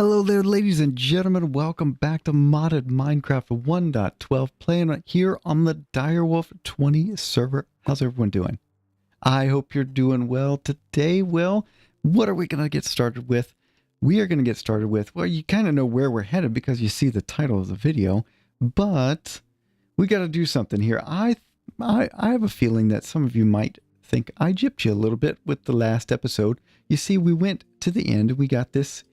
Hello there, ladies and gentlemen. Welcome back to Modded Minecraft 1.12, playing here on the DireWolf20 server. How's everyone doing? I hope you're doing well today. Well, what are we going to get started with? We are going to get started with, well, you kind of know where we're headed because you see the title of the video, but we got to do something here. I have a feeling that some of you might think I gypped you a little bit with the last episode. You see, we went to the end and we got this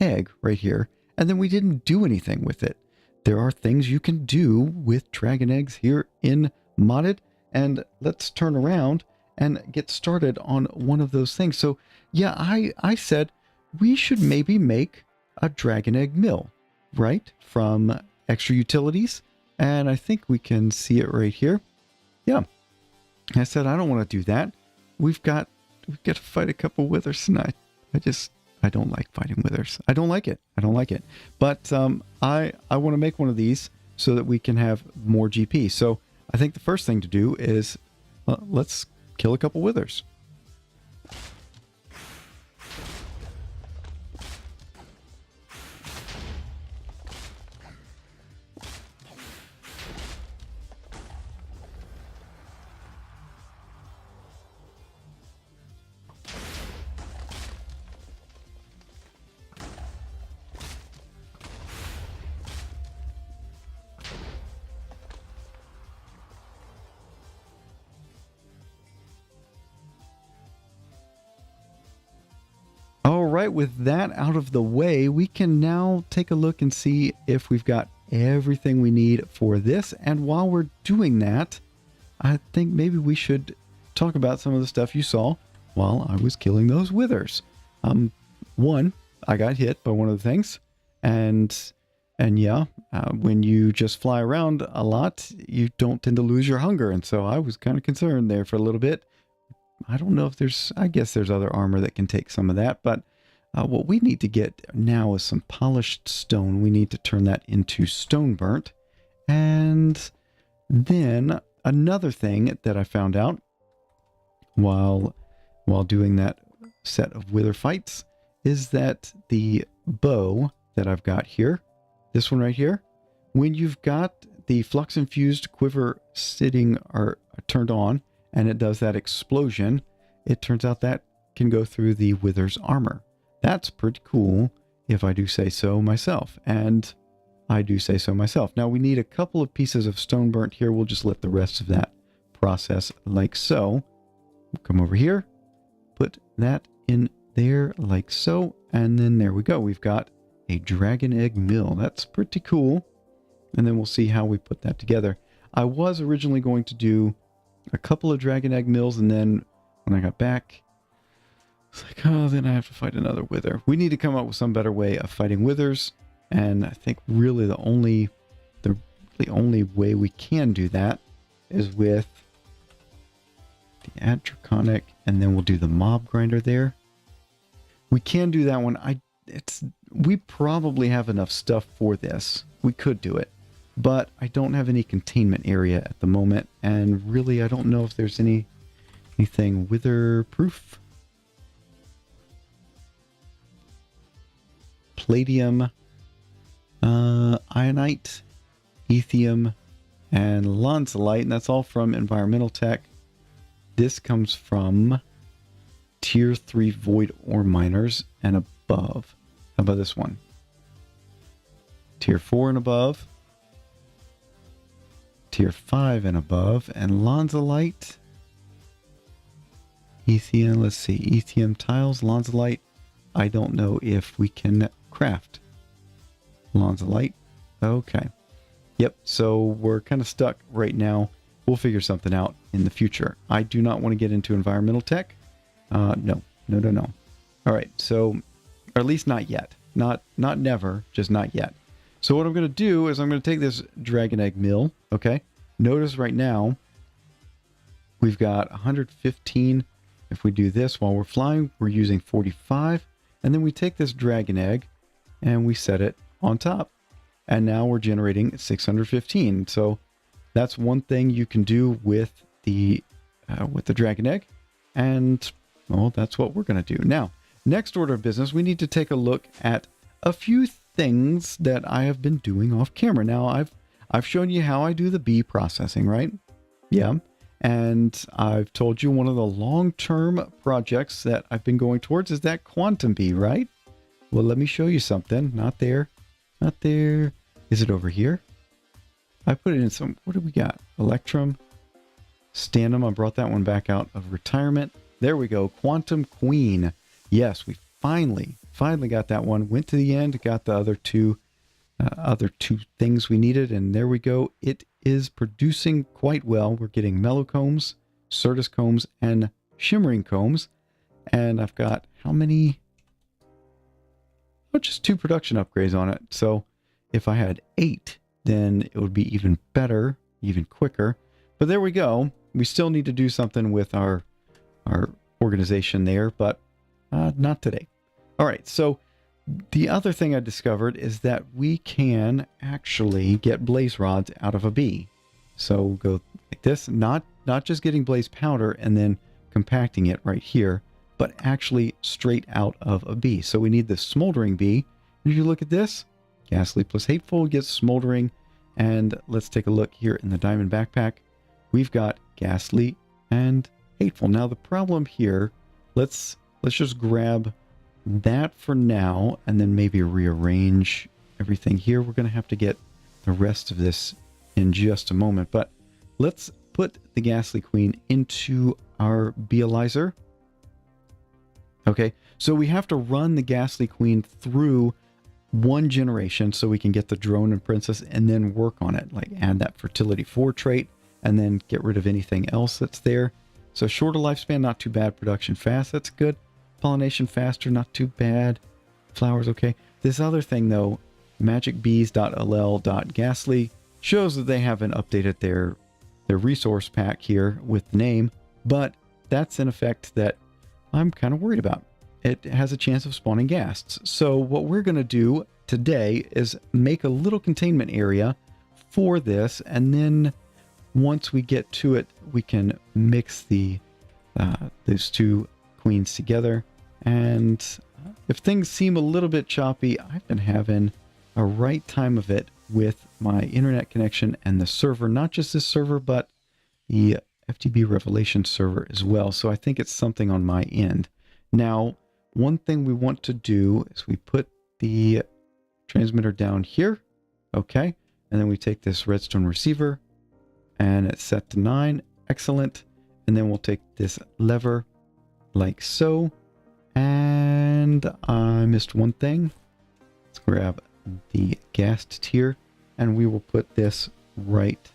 egg right here, and then we didn't do anything with it. There are things you can do with dragon eggs here in Modded, and let's turn around and get started on one of those things. So yeah, I said we should maybe make a dragon egg mill, right, from extra utilities, and I think we can see it right here. Yeah, I said I don't want to do that. We've got to fight a couple withers tonight. I don't like fighting withers. I don't like it. But I want to make one of these so that we can have more GP. So I think the first thing to do is let's kill a couple withers. All right, with that out of the way, we can now take a look and see if we've got everything we need for this. And while we're doing that, I think maybe we should talk about some of the stuff you saw while I was killing those withers. One, I got hit by one of the things, and yeah, when you just fly around a lot, you don't tend to lose your hunger. And so I was kind of concerned there for a little bit. I don't know if I guess there's other armor that can take some of that, but what we need to get now is some polished stone. We need to turn that into stone burnt. And then another thing that I found out while doing that set of wither fights is that the bow that I've got here, this one right here, when you've got the flux infused quiver sitting or turned on, and it does that explosion, it turns out that can go through the wither's armor. That's pretty cool, if I do say so myself. And I do say so myself. Now we need a couple of pieces of stone burnt here. We'll just let the rest of that process like so. We'll come over here, put that in there like so, and then there we go. We've got a dragon egg mill. That's pretty cool. And then we'll see how we put that together. I was originally going to do a couple of dragon egg mills, and then when I got back, it's like, oh, then I have to fight another wither. We need to come up with some better way of fighting withers, and I think really the only way we can do that is with the add draconic, and then we'll do the mob grinder there. We can do that one. We probably have enough stuff for this. We could do it. But I don't have any containment area at the moment, and really I don't know if there's anything wither proof. Palladium, ionite, ethium, and lanzolite, and that's all from environmental tech. This comes from tier 3 void ore miners and above. How about this one? Tier 4 and above. Tier 5 and above, and lanzolite, ethium, let's see, ethium tiles, lanzolite. I don't know if we can craft lanzolite. Okay. Yep, so we're kind of stuck right now. We'll figure something out in the future. I do not want to get into environmental tech. No. All right, so, or at least not yet. Not never, just not yet. So what I'm going to do is I'm going to take this dragon egg mill, okay? Notice right now, we've got 115. If we do this while we're flying, we're using 45. And then we take this dragon egg and we set it on top. And now we're generating 615. So that's one thing you can do with the dragon egg. And, well, that's what we're going to do. Now, next order of business, we need to take a look at a few things that I have been doing off camera. Now, I've shown you how I do the bee processing, right? Yeah. And I've told you one of the long-term projects that I've been going towards is that quantum bee, right? Well, let me show you something. Not there. Not there. Is it over here? I put it in some... What do we got? Electrum. Stannum. I brought that one back out of retirement. There we go. Quantum Queen. Yes, we finally got that one. Went to the end. Got the other two things we needed. And there we go. It is producing quite well. We're getting mellow combs, Certus combs, and shimmering combs. And I've got how many? Oh, just 2 production upgrades on it. So if I had 8, then it would be even better, even quicker. But there we go. We still need to do something with our organization there, but not today. All right, so the other thing I discovered is that we can actually get blaze rods out of a bee. So we'll go like this, not just getting blaze powder and then compacting it right here, but actually straight out of a bee. So we need the smoldering bee. And if you look at this, Ghastly plus Hateful gets smoldering. And let's take a look here in the diamond backpack. We've got Ghastly and Hateful. Now the problem here, let's just grab that for now and then maybe rearrange everything here. We're going to have to get the rest of this in just a moment, but let's put the Ghastly Queen into our Beealyzer. Okay, so we have to run the Ghastly Queen through one generation so we can get the drone and princess and then work on it, like add that fertility 4 trait and then get rid of anything else that's there. So shorter lifespan, not too bad. Production fast, that's good. Pollination faster, not too bad. Flowers, okay. This other thing though, magicbees.ll.ghastly shows that they haven't updated their resource pack here with the name, but that's an effect that I'm kind of worried about. It has a chance of spawning ghasts. So what we're going to do today is make a little containment area for this, and then once we get to it, we can mix those 2 queens together. And if things seem a little bit choppy, I've been having a right time of it with my internet connection and the server, not just this server, but the FTB Revelation server as well. So I think it's something on my end. Now, one thing we want to do is we put the transmitter down here. Okay. And then we take this redstone receiver and it's set to 9. Excellent. And then we'll take this lever like so. And I missed one thing. Let's grab the ghast tier and we will put this right.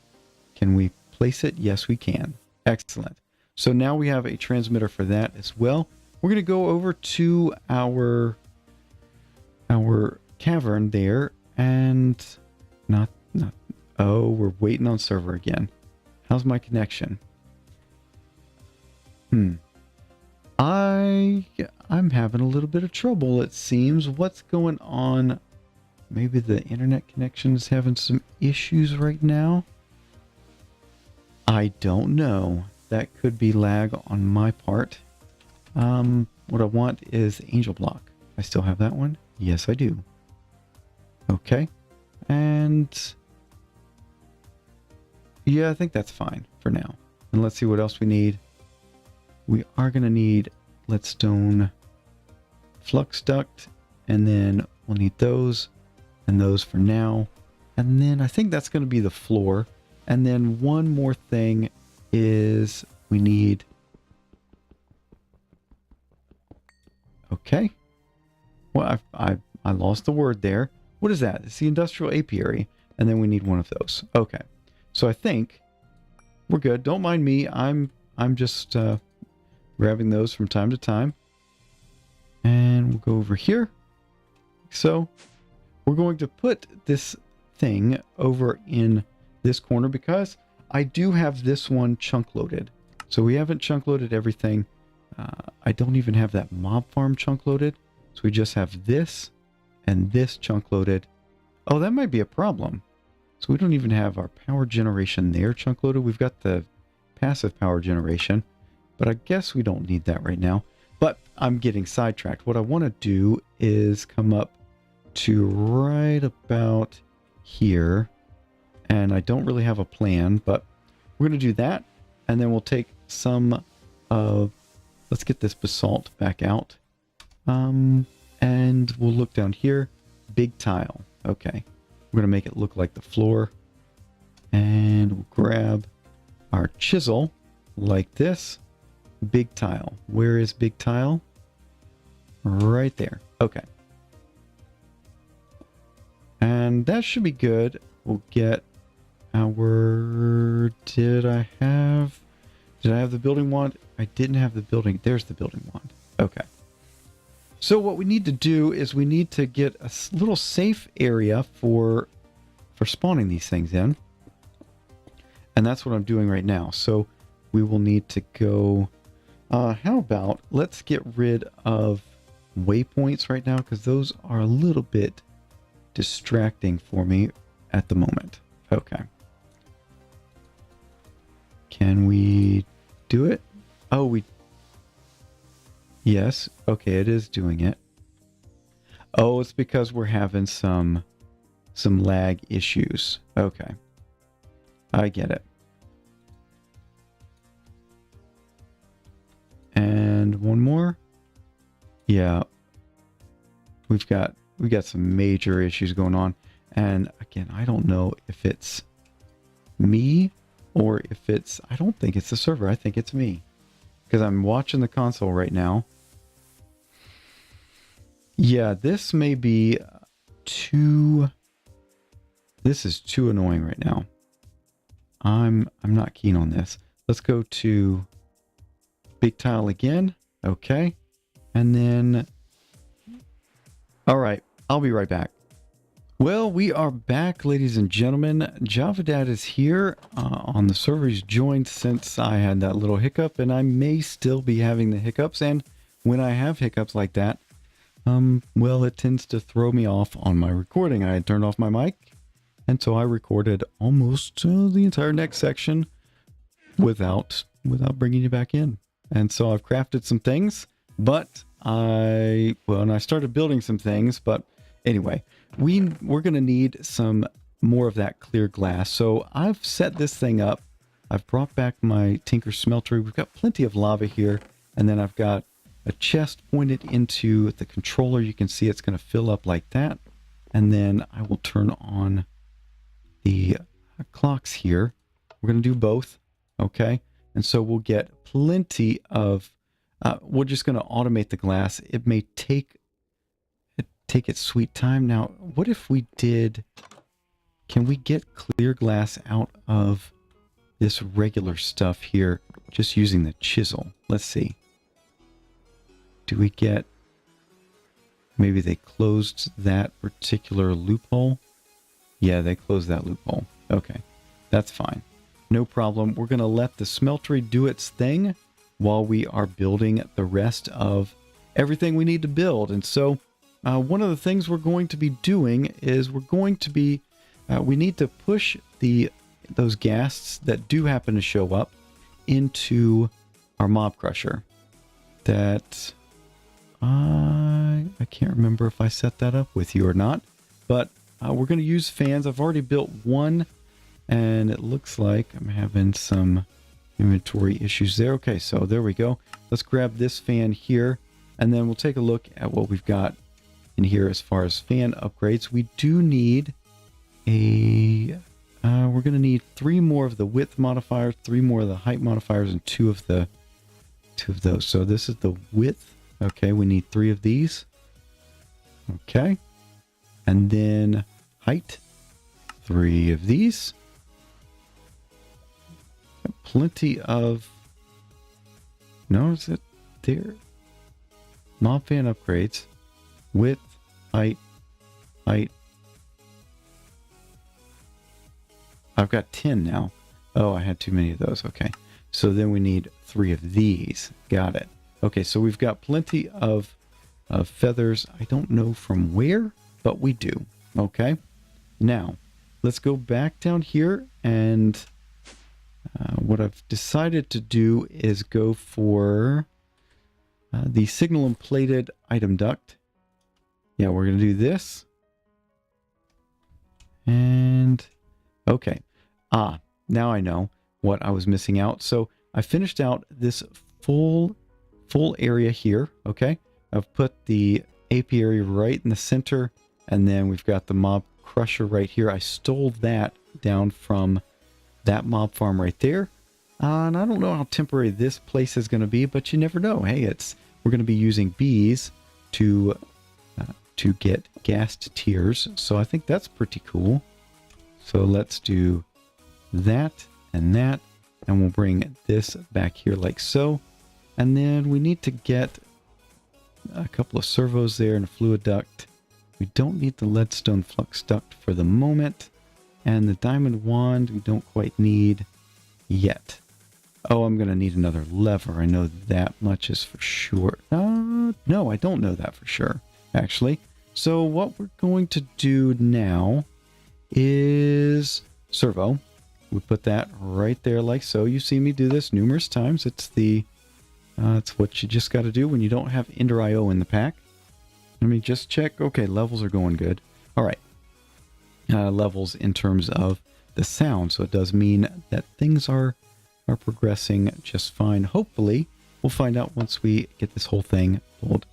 Can we place it? Yes, we can. Excellent. So now we have a transmitter for that as well. We're going to go over to our cavern there and oh, we're waiting on server again. How's my connection? I'm having a little bit of trouble, it seems. What's going on? Maybe the internet connection is having some issues right now. I don't know. That could be lag on my part. What I want is Angel Block. I still have that one? Yes, I do. Okay. And yeah, I think that's fine for now. And let's see what else we need. We are going to need leadstone flux duct, and then we'll need those and those for now. And then I think that's going to be the floor. And then one more thing is we need... Okay. Well, I lost the word there. What is that? It's the industrial apiary. And then we need one of those. Okay. So I think we're good. Don't mind me. I'm just grabbing those from time to time. And we'll go over here. So we're going to put this thing over in this corner because I do have this one chunk loaded. So we haven't chunk loaded everything. I don't even have that mob farm chunk loaded. So we just have this and this chunk loaded. Oh, that might be a problem. So we don't even have our power generation there chunk loaded. We've got the passive power generation, but I guess we don't need that right now. But I'm getting sidetracked. What I want to do is come up to right about here. And I don't really have a plan, but we're going to do that. And then we'll take some of, let's get this basalt back out. And we'll look down here. Big tile. Okay. We're going to make it look like the floor. And we'll grab our chisel like this. Big tile. Where is big tile? Right there. Okay. And that should be good. We'll get our... Did I have the building wand? I didn't have the building. There's the building wand. Okay. So what we need to do is we need to get a little safe area for spawning these things in. And that's what I'm doing right now. So we will need to go... how about let's get rid of waypoints right now, because those are a little bit distracting for me at the moment. Okay. Can we do it? Oh, we... Yes. Okay, it is doing it. Oh, it's because we're having some lag issues. Okay. I get it. And one more. Yeah. We got some major issues going on. And again, I don't know if it's me or if it's... I don't think it's the server. I think it's me. Because I'm watching the console right now. Yeah, this may be too... This is too annoying right now. I'm not keen on this. Let's go to big tile again. Okay. And then... Alright, I'll be right back. Well, we are back, ladies and gentlemen. JavaDad is here on the server. He's joined since I had that little hiccup, and I may still be having the hiccups. And when I have hiccups like that, well, it tends to throw me off on my recording. I had turned off my mic, and so I recorded almost the entire next section without bringing you back in. And so I've crafted some things, but and I started building some things, but anyway, we're going to need some more of that clear glass. So I've set this thing up. I've brought back my Tinker Smeltery. We've got plenty of lava here. And then I've got a chest pointed into the controller. You can see it's going to fill up like that. And then I will turn on the clocks here. We're going to do both. Okay. And so we'll get plenty of, we're just going to automate the glass. It may take its sweet time. Now, what if we did, can we get clear glass out of this regular stuff here just using the chisel? Let's see. Do we get, maybe they closed that particular loophole? Yeah, they closed that loophole. Okay, that's fine. No problem. We're going to let the smeltery do its thing while we are building the rest of everything we need to build. And so one of the things we're going to be doing is we're going to be, we need to push those ghasts that do happen to show up into our mob crusher. That I can't remember if I set that up with you or not, but we're going to use fans. I've already built one, and it looks like I'm having some inventory issues there. Okay, so there we go. Let's grab this fan here, and then we'll take a look at what we've got in here as far as fan upgrades. We do need we're going to need 3 more of the width modifiers, 3 more of the height modifiers, and 2 of those. So this is the width. Okay, we need 3 of these. Okay. And then height, 3 of these. Plenty of, notice it there. Mob fan upgrades. Width, height. I've got 10 now. Oh, I had too many of those. Okay. So then we need 3 of these. Got it. Okay, so we've got plenty of feathers. I don't know from where, but we do. Okay. Now, let's go back down here, and what I've decided to do is go for the signal and plated item duct. Yeah, we're going to do this. And okay. Now I know what I was missing out. So I finished out this full area here. Okay. I've put the apiary right in the center, and then we've got the mob crusher right here. I stole that down from that mob farm right there. And I don't know how temporary this place is going to be, but you never know. Hey, we're going to be using bees to get ghast tiers. So I think that's pretty cool. So let's do that, and we'll bring this back here like so. And then we need to get a couple of servos there and a fluid duct. We don't need the leadstone flux duct for the moment. And the diamond wand we don't quite need yet. Oh, I'm going to need another lever. I know that much is for sure. No, I don't know that for sure, actually. So what we're going to do now is servo. We put that right there like so. You see me do this numerous times. It's what you just got to do when you don't have Ender IO in the pack. Let me just check. Okay, levels are going good. All right. Levels in terms of the sound. So it does mean that things are progressing just fine. Hopefully, we'll find out once we get this whole thing pulled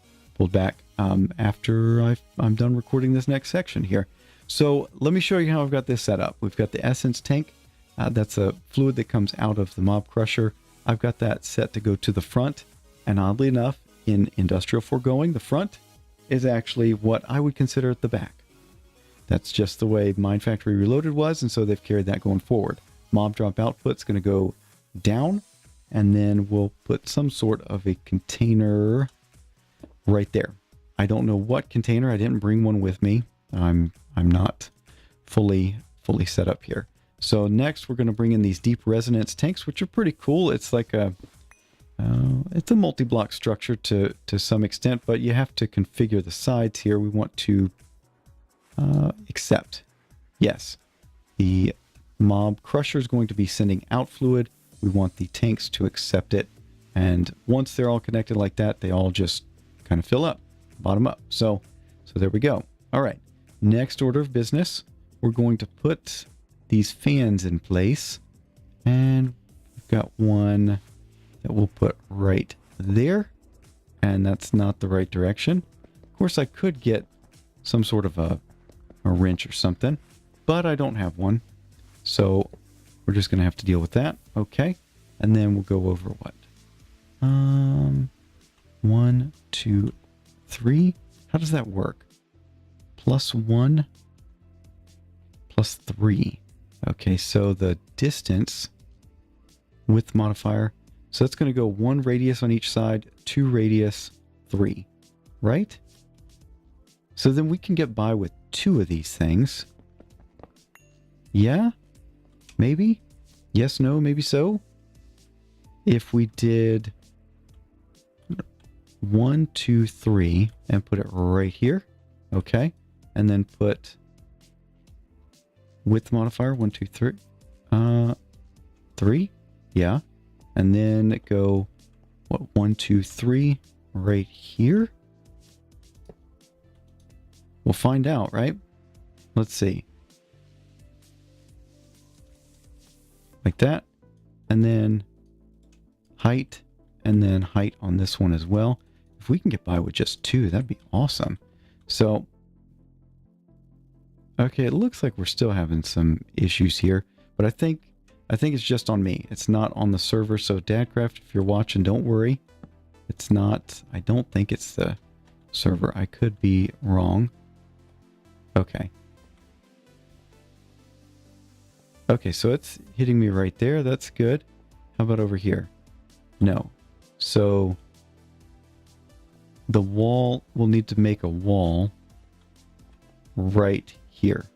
back after I'm done recording this next section here. So let me show you how I've got this set up. We've got the essence tank. That's a fluid that comes out of the mob crusher. I've got that set to go to the front. And oddly enough, in Industrial Foregoing, the front is actually what I would consider the back. That's just the way Mine Factory Reloaded was, and so they've carried that going forward. Mob drop output's going to go down, and then we'll put some sort of a container right there. I don't know what container. I didn't bring one with me. I'm not fully set up here. So next we're going to bring in these deep resonance tanks, which are pretty cool. It's like it's a multi-block structure to some extent, but you have to configure the sides here. We want to accept. Yes, the mob crusher is going to be sending out fluid. We want the tanks to accept it. And once they're all connected like that, they all just kind of fill up, bottom up. So there we go. All right. Next order of business, we're going to put these fans in place. And we've got one that we'll put right there. And that's not the right direction. Of course, I could get some sort of a wrench or something, but I don't have one. So we're just going to have to deal with that. Okay. And then we'll go over what? 1, 2, 3. How does that work? +1, +3. Okay. So the distance width modifier. So that's going to go 1 radius on each side, 2 radius, 3, right? So then we can get by with 2 of these things. Yeah? Maybe? Yes, no, maybe so? If we did 1, 2, 3 and put it right here. Okay. And then put width modifier 1, 2, 3. 3? Yeah. And then go, what, 1, 2, 3 right here? We'll find out, right? Let's see. Like that. And then height. And then height on this one as well. If we can get by with just 2, that'd be awesome. So, okay, it looks like we're still having some issues here. But I think it's just on me. It's not on the server. So Dadcraft, if you're watching, don't worry. It's not. I don't think it's the server. I could be wrong. Okay. Okay, so it's hitting me right there. That's good. How about over here? No. So the wall, we'll need to make a wall right here.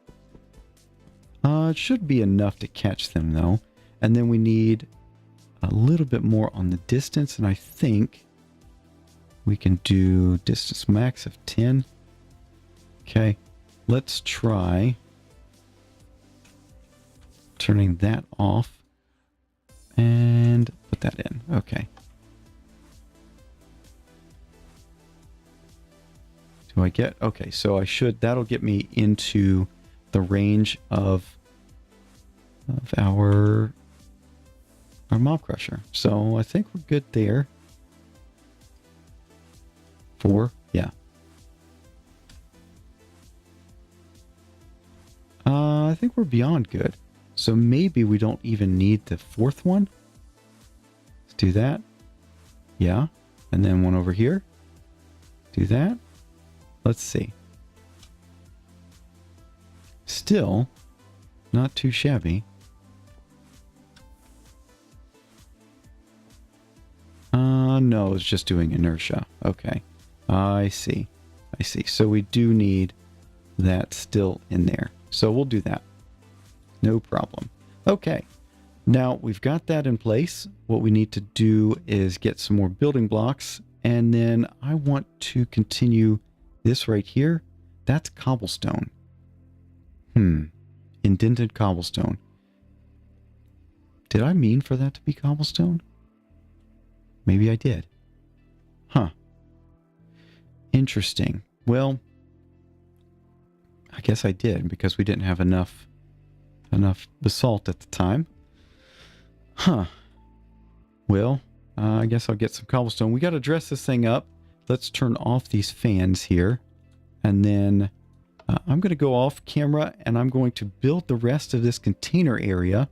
It should be enough to catch them though. And then we need a little bit more on the distance. And I think we can do distance max of 10. Okay. Let's try turning that off and put that in. Okay. Do I get, okay, so I should, that'll get me into the range of our mob crusher. So I think we're good there. 4, yeah. I think we're beyond good. So maybe we don't even need the 4th one. Let's do that. Yeah. And then one over here. Do that. Let's see. Still not too shabby. No, it's just doing inertia. Okay. I see. I see. So we do need that still in there. So we'll do that. No problem. Okay. Now we've got that in place. What we need to do is get some more building blocks. And then I want to continue this right here. That's cobblestone. Indented cobblestone. Did I mean for that to be cobblestone? Maybe I did. Huh. Interesting. Well, I guess I did because we didn't have enough basalt at the time. Huh. Well, I guess I'll get some cobblestone. We got to dress this thing up. Let's turn off these fans here. And then I'm going to go off camera and I'm going to build the rest of this container area.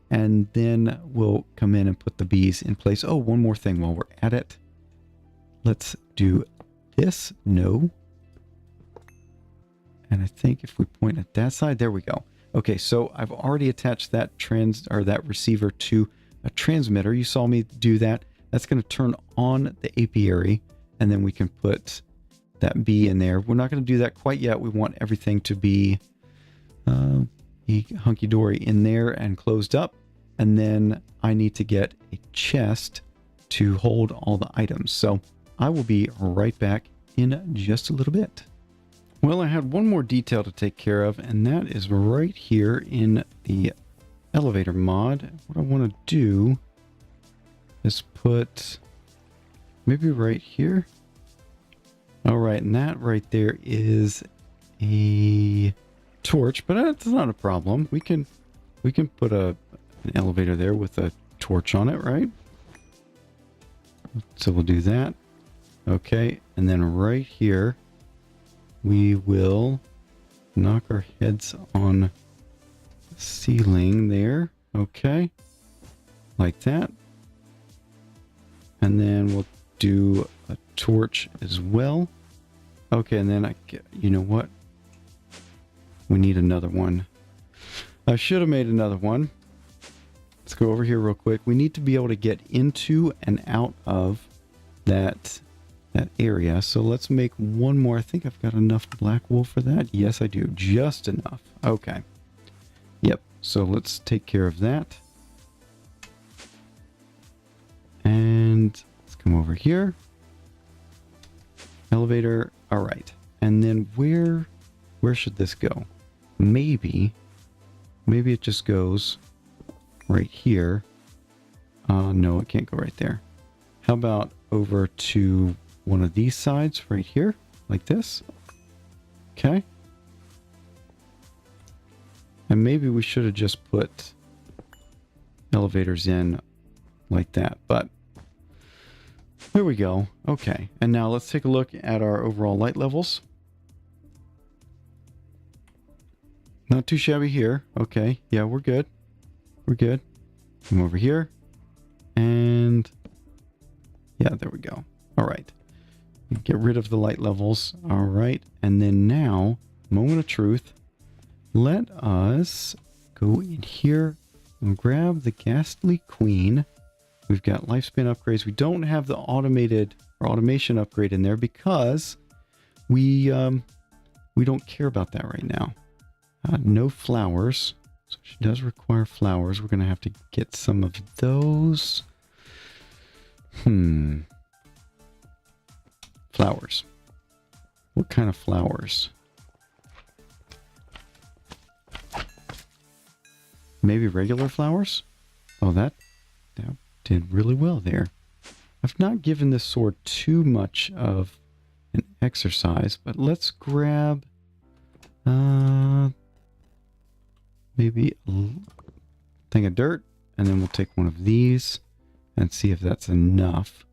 And then we'll come in and put the bees in place. Oh, one more thing while we're at it. Let's do this. No. And I think if we point at that side, there we go. Okay, so I've already attached that that receiver to a transmitter. You saw me do that. That's going to turn on the apiary, and then we can put that bee in there. We're not going to do that quite yet. We want everything to be hunky-dory in there and closed up. And then I need to get a chest to hold all the items. So I will be right back in just a little bit. Well, I had one more detail to take care of, and that is right here in the elevator mod. What I want to do is put maybe right here. All right, and that right there is a torch, but that's not a problem. We can put an elevator there with a torch on it, right? So we'll do that. Okay, and then right here we will knock our heads on the ceiling there. Okay, like that. And then we'll do a torch as well. Okay, and then you know what? We need another one. I should have made another one. Let's go over here real quick. We need to be able to get into and out of that area. So let's make one more. I think I've got enough black wool for that. Yes, I do. Just enough. Okay. Yep. So let's take care of that. And let's come over here. Elevator. All right. And then where should this go? Maybe it just goes right here. No, it can't go right there. How about over to one of these sides right here, like this? Okay. And maybe we should have just put elevators in like that, but there we go. Okay. And now let's take a look at our overall light levels. Not too shabby here. Okay. Yeah, we're good. We're good. Come over here. And yeah, there we go. All right. Get rid of the light levels. All right. And then now, moment of truth. Let us go in here and grab the Ghastly Queen. We've got lifespan upgrades. We don't have the automation upgrade in there because we don't care about that right now. No flowers. So she does require flowers. We're going to have to get some of those. Flowers. What kind of flowers? Maybe regular flowers? Oh, that did really well there. I've not given this sword too much of an exercise, but let's grab maybe a thing of dirt, and then we'll take one of these and see if that's enough.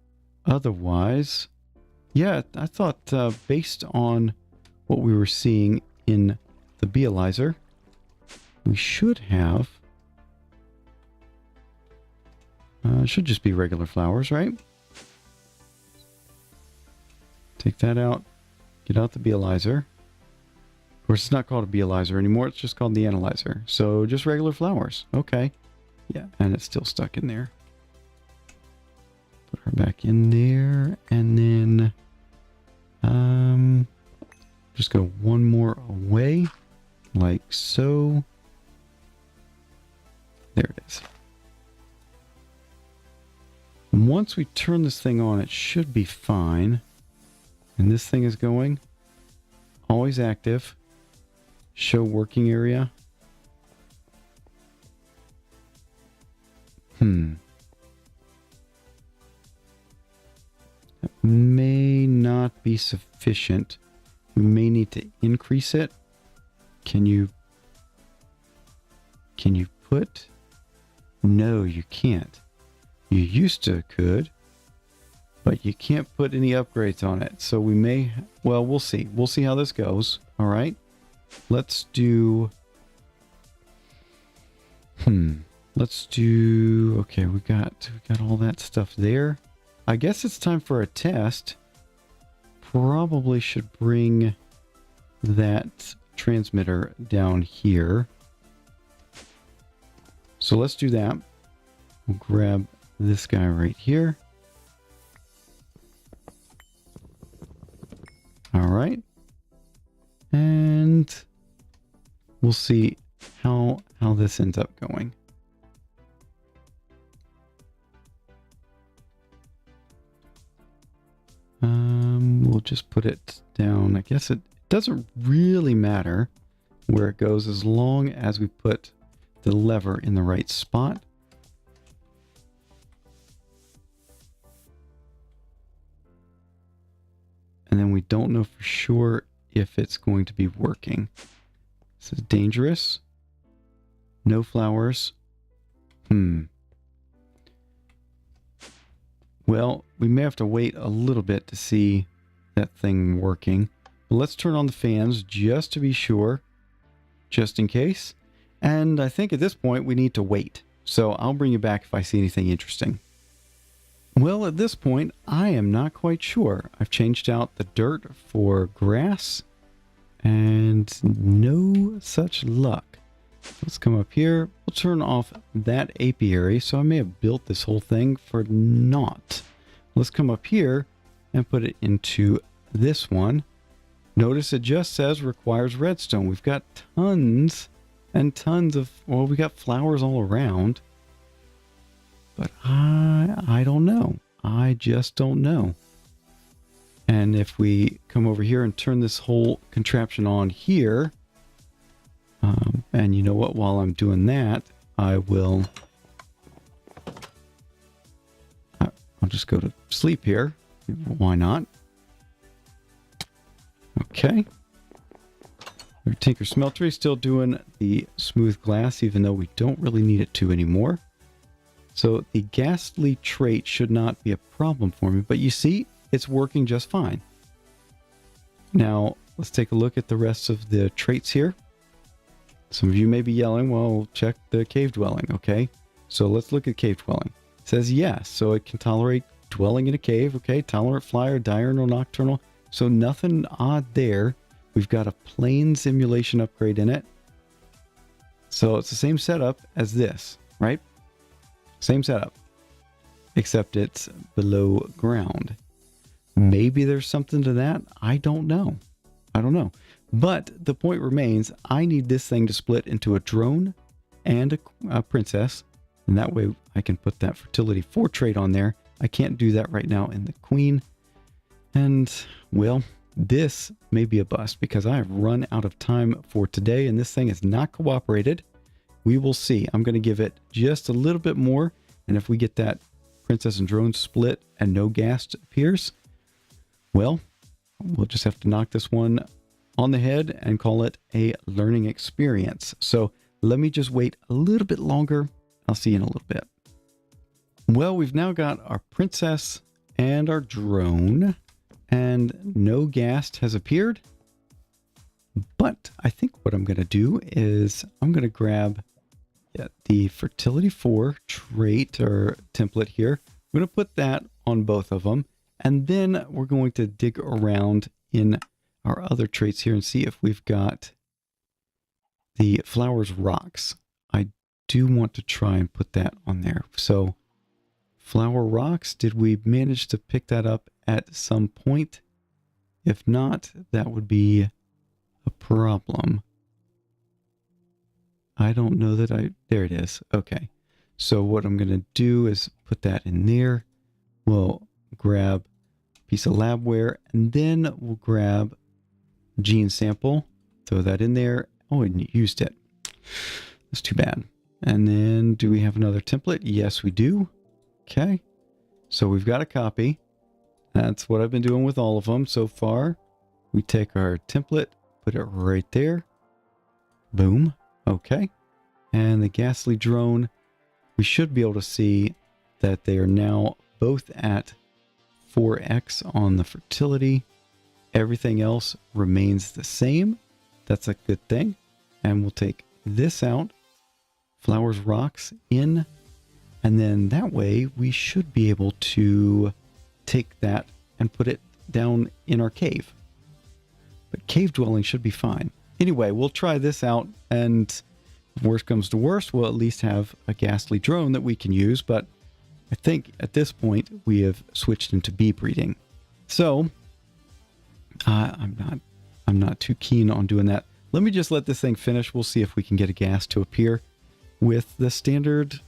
Otherwise, yeah, I thought based on what we were seeing in the Beealyzer, we should have, it should just be regular flowers, right? Take that out, get out the Beealyzer. Of course, it's not called a Beealyzer anymore, it's just called the Analyzer. So just regular flowers, okay. Yeah, and it's still stuck in there. Put her back in there, and then just go one more away, like so. There it is. And once we turn this thing on, it should be fine. And this thing is going. Always active. Show working area. That may not be sufficient. We may need to increase it. Can you put? No, you can't. You used to could, but you can't put any upgrades on it. So we may, well, we'll see. We'll see how this goes. All right. Let's do, let's do, okay, we got all that stuff there. I guess it's time for a test. Probably should bring that transmitter down here. So let's do that. We'll grab this guy right here. All right. And we'll see how this ends up going. We'll just put it down. I guess it doesn't really matter where it goes as long as we put the lever in the right spot. And then we don't know for sure if it's going to be working. This is dangerous. No flowers. Well, we may have to wait a little bit to see that thing working. But let's turn on the fans just to be sure, just in case. And I think at this point we need to wait. So I'll bring you back if I see anything interesting. Well, at this point, I am not quite sure. I've changed out the dirt for grass and no such luck. Let's come up here. We'll turn off that apiary. So I may have built this whole thing for naught. Let's come up here and put it into this one. Notice it just says requires redstone. We've got tons and tons of, well, we got flowers all around. But I don't know. I just don't know. And if we come over here and turn this whole contraption on here, and you know what, while I'm doing that, I will, I'll just go to sleep here. Why not? Okay. Our Tinker Smeltery is still doing the smooth glass, even though we don't really need it to anymore. So the ghastly trait should not be a problem for me, but you see, it's working just fine. Now, let's take a look at the rest of the traits here. Some of you may be yelling, well, check the cave dwelling, okay? So let's look at cave dwelling. It says yes, so it can tolerate dwelling in a cave, okay? Tolerant flyer, diurnal, nocturnal. So nothing odd there. We've got a plain simulation upgrade in it. So it's the same setup as this, right? Same setup, except it's below ground. Maybe there's something to that. I don't know. I don't know. But the point remains, I need this thing to split into a drone and a princess. And that way I can put that fertility 4 trait on there. I can't do that right now in the queen. And, well, this may be a bust because I have run out of time for today and this thing has not cooperated. We will see. I'm going to give it just a little bit more. And if we get that princess and drone split and no ghast appears, well, we'll just have to knock this one on the head and call it a learning experience. So let me just wait a little bit longer. I'll see you in a little bit. Well, we've now got our princess and our drone, and no ghast has appeared. But I think what I'm going to do is I'm going to grab the fertility 4 trait or template here. I'm going to put that on both of them. And then we're going to dig around in our other traits here and see if we've got the flowers rocks. I do want to try and put that on there. So flower rocks, did we manage to pick that up at some point? If not, that would be a problem. I don't know that there it is. Okay. So what I'm going to do is put that in there. We'll grab a piece of labware, and then we'll grab gene sample, throw that in there. Oh, and used it. That's too bad. And then do we have another template? Yes, we do. Okay. So we've got a copy. That's what I've been doing with all of them so far. We take our template, put it right there. Boom. Okay. And the ghastly drone, we should be able to see that they are now both at 4x on the fertility. Everything else remains the same. That's a good thing. And we'll take this out, flowers rocks in, and then that way we should be able to take that and put it down in our cave. But cave dwelling should be fine. Anyway, we'll try this out, and if worst comes to worst, we'll at least have a ghastly drone that we can use. But I think at this point we have switched into bee breeding. So I'm not too keen on doing that. Let me just let this thing finish. We'll see if we can get a ghast to appear with the standard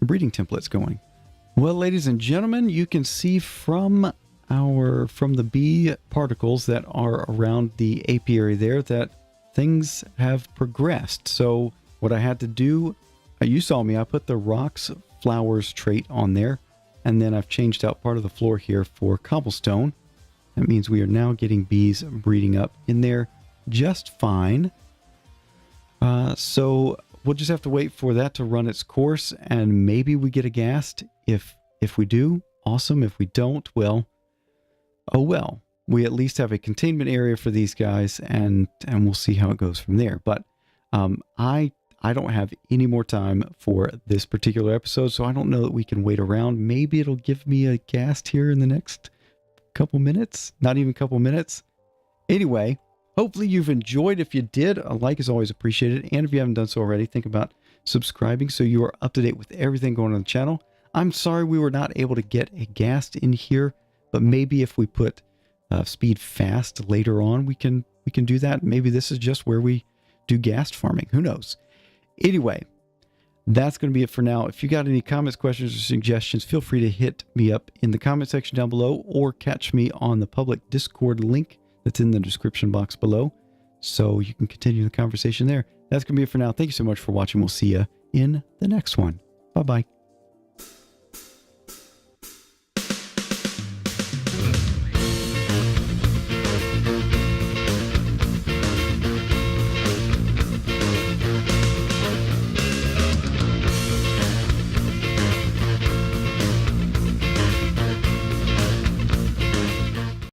breeding templates going. Well, ladies and gentlemen, you can see from the bee particles that are around the apiary there that things have progressed. So what I had to do, you saw me, I put the rocks flowers trait on there, and then I've changed out part of the floor here for cobblestone. That means we are now getting bees breeding up in there just fine. So we'll just have to wait for that to run its course, and maybe we get a ghast. If we do, awesome. If we don't, well, oh well. We at least have a containment area for these guys, and we'll see how it goes from there. But I don't have any more time for this particular episode, so I don't know that we can wait around. Maybe it'll give me a ghast here in the next couple minutes. Not even a couple minutes. Anyway, hopefully you've enjoyed. If you did, a like is always appreciated. And if you haven't done so already, think about subscribing so you are up to date with everything going on the channel. I'm sorry we were not able to get a ghast in here, but maybe if we put speed fast later on, we can do that. Maybe this is just where we do ghast farming. Who knows? Anyway, that's going to be it for now. If you got any comments, questions, or suggestions, feel free to hit me up in the comment section down below, or catch me on the public Discord link that's in the description box below, so you can continue the conversation there. That's going to be it for now. Thank you so much for watching. We'll see you in the next one. Bye-bye.